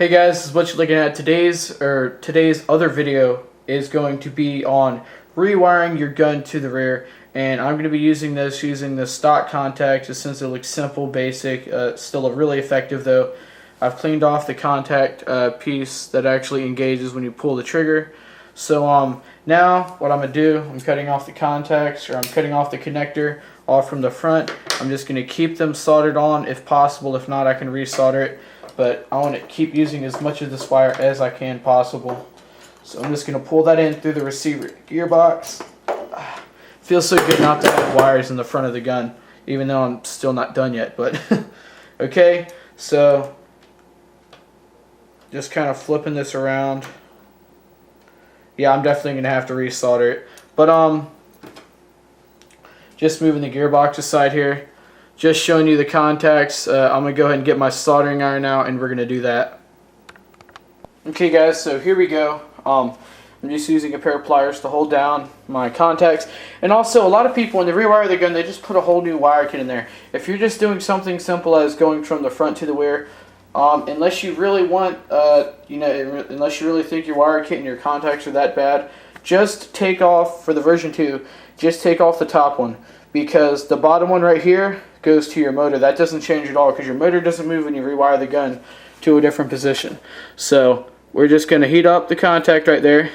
Hey guys, this is what you're looking at. Today's other video is going to be on rewiring your gun to the rear, and I'm going to be using the stock contact just since it looks simple, basic, still really effective though. I've cleaned off the contact piece that actually engages when you pull the trigger. So now what I'm going to do, I'm cutting off the contacts, or I'm cutting off the connector off from the front. I'm just going to keep them soldered on if possible. If not, I can resolder it. But I want to keep using as much of this wire as I can possible. So I'm just going to pull that in through the receiver gearbox. Feels so good not to have wires in the front of the gun, even though I'm still not done yet. But okay, so just kind of flipping this around. Yeah, I'm definitely going to have to resolder it. But just moving the gearbox aside here. Just showing you the contacts. I'm going to go ahead and get my soldering iron out, and we're going to do that. Okay guys, so here we go. I'm just using a pair of pliers to hold down my contacts. And also, a lot of people, when they rewire their gun, they just put a whole new wire kit in there. If you're just doing something simple as going from the front to the rear, unless you really want, unless you really think your wire kit and your contacts are that bad, just take off, for the version 2, just take off the top one. Because the bottom one right here goes to your motor. That doesn't change at all because your motor doesn't move when you rewire the gun to a different position. So we're just going to heat up the contact right there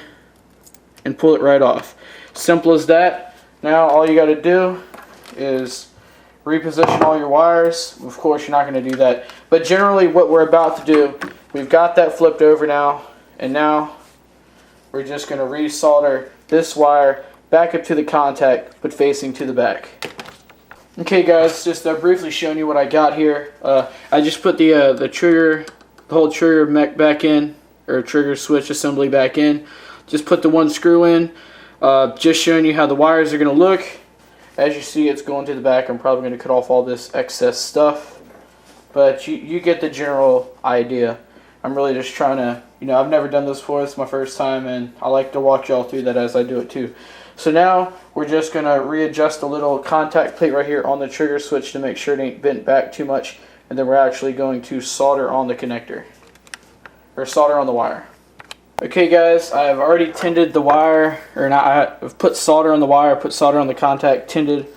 and pull it right off. Simple as that. Now all you got to do is reposition all your wires. Of course you're not going to do that. But generally what we're about to do, we've got that flipped over now, and now we're just going to resolder this wire back up to the contact, but facing to the back. Okay guys, just briefly showing you what I got here. I just put the trigger, the whole trigger mech back in, or trigger switch assembly back in. Just put the one screw in. Just showing you how the wires are going to look. As you see, it's going to the back. I'm probably going to cut off all this excess stuff, but you get the general idea. I'm really just trying to, I've never done this before. It's my first time, and I like to walk y'all through that as I do it too. So now we're just going to readjust the little contact plate right here on the trigger switch to make sure it ain't bent back too much, and then we're actually going to solder on the connector, or solder on the wire. Okay guys, I have already tended the wire, or not, I've put solder on the wire, put solder on the contact, tended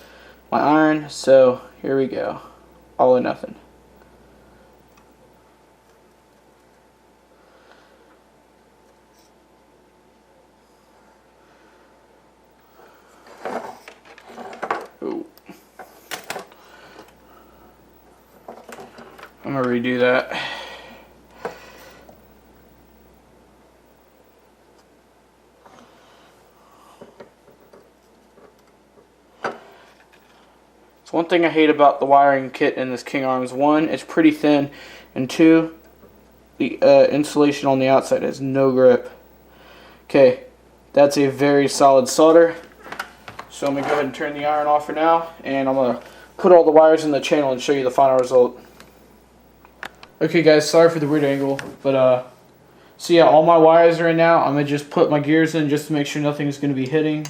my iron, so here we go. All or nothing. I'm going to redo that. So one thing I hate about the wiring kit in this King Arms, one, it's pretty thin, and two, the insulation on the outside has no grip. Okay, that's a very solid solder. So I'm going to go ahead and turn the iron off for now, and I'm going to put all the wires in the channel and show you the final result. Okay guys, sorry for the weird angle, but so yeah, all my wires are in now. I'm going to just put my gears in just to make sure nothing's going to be hitting.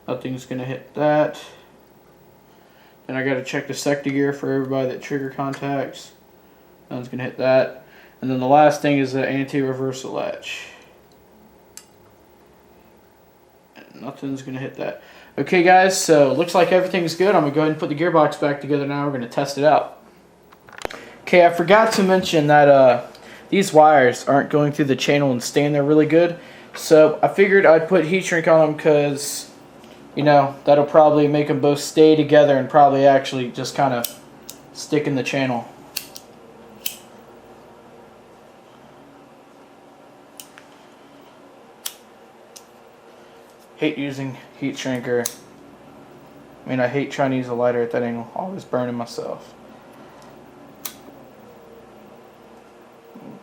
Nothing's going to hit that. And I got to check the sector gear for everybody that trigger contacts. Nothing's going to hit that. And then the last thing is the anti-reversal latch. And nothing's going to hit that. Okay guys, so looks like everything's good. I'm going to go ahead and put the gearbox back together now. We're going to test it out. Okay, I forgot to mention that these wires aren't going through the channel and staying there really good. So I figured I'd put heat shrink on them because, that'll probably make them both stay together and probably actually just kind of stick in the channel. Hate using heat shrinker. I hate trying to use a lighter at that angle. Always burning myself.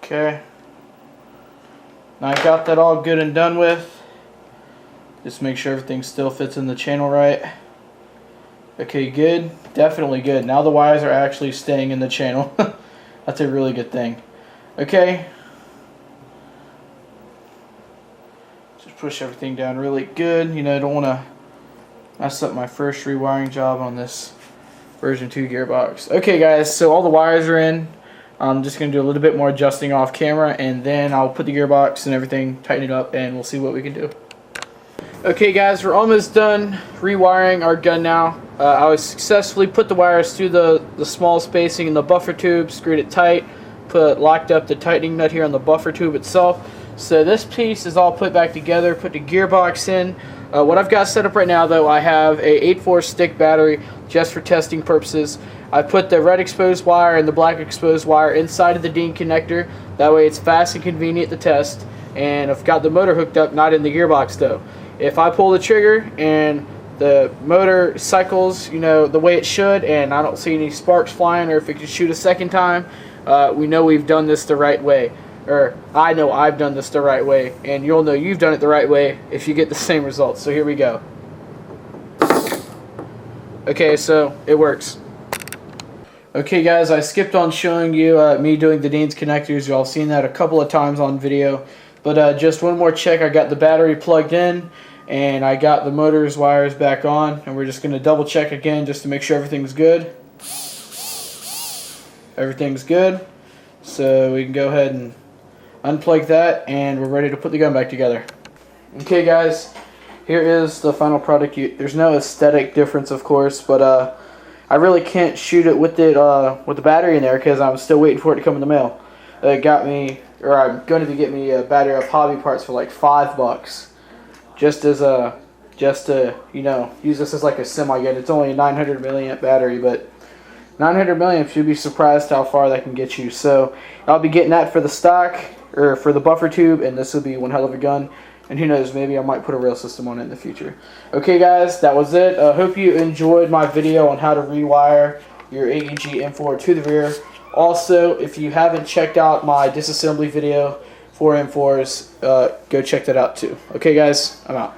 Okay. Now I got that all good and done with. Just make sure everything still fits in the channel right. Okay, good. Definitely good. Now the wires are actually staying in the channel. That's a really good thing. Okay. Just push everything down really good. I don't want to mess up my first rewiring job on this version 2 gearbox. Okay guys, so all the wires are in. I'm just going to do a little bit more adjusting off camera, and then I'll put the gearbox and everything, tighten it up, and we'll see what we can do. Okay guys, we're almost done rewiring our gun now. I successfully put the wires through the small spacing in the buffer tube, screwed it tight, locked up the tightening nut here on the buffer tube itself. So this piece is all put back together, put the gearbox in. What I've got set up right now though, I have a 8-4 stick battery just for testing purposes. I put the red exposed wire and the black exposed wire inside of the DIN connector. That way it's fast and convenient to test. And I've got the motor hooked up, not in the gearbox though. If I pull the trigger and the motor cycles, you know, the way it should, and I don't see any sparks flying, or if it can shoot a second time, we know we've done this the right way. Or I know I've done this the right way, and you'll know you've done it the right way if you get the same results. So here we go. Okay, so it works. Okay guys, I skipped on showing you me doing the DIN's connectors. Y'all seen that a couple of times on video. But just one more check. I got the battery plugged in, and I got the motor's wires back on, and we're just going to double check again just to make sure everything's good. Everything's good. So we can go ahead and unplug that, and we're ready to put the gun back together. Okay guys, here is the final product. There's no aesthetic difference of course, but I really can't shoot it with the battery in there because I'm still waiting for it to come in the mail. It got me, or I'm going to get me a battery of hobby parts for like $5, just to you know, use this as like a semi gun. It's only a 900 milliamp battery, but 900 milliamps, you'd be surprised how far that can get you. So I'll be getting that for the stock, or for the buffer tube, and this will be one hell of a gun. And who knows, maybe I might put a rail system on it in the future. Okay guys, that was it. Hope you enjoyed my video on how to rewire your AEG M4 to the rear. Also, if you haven't checked out my disassembly video for M4s, go check that out too. Okay guys, I'm out.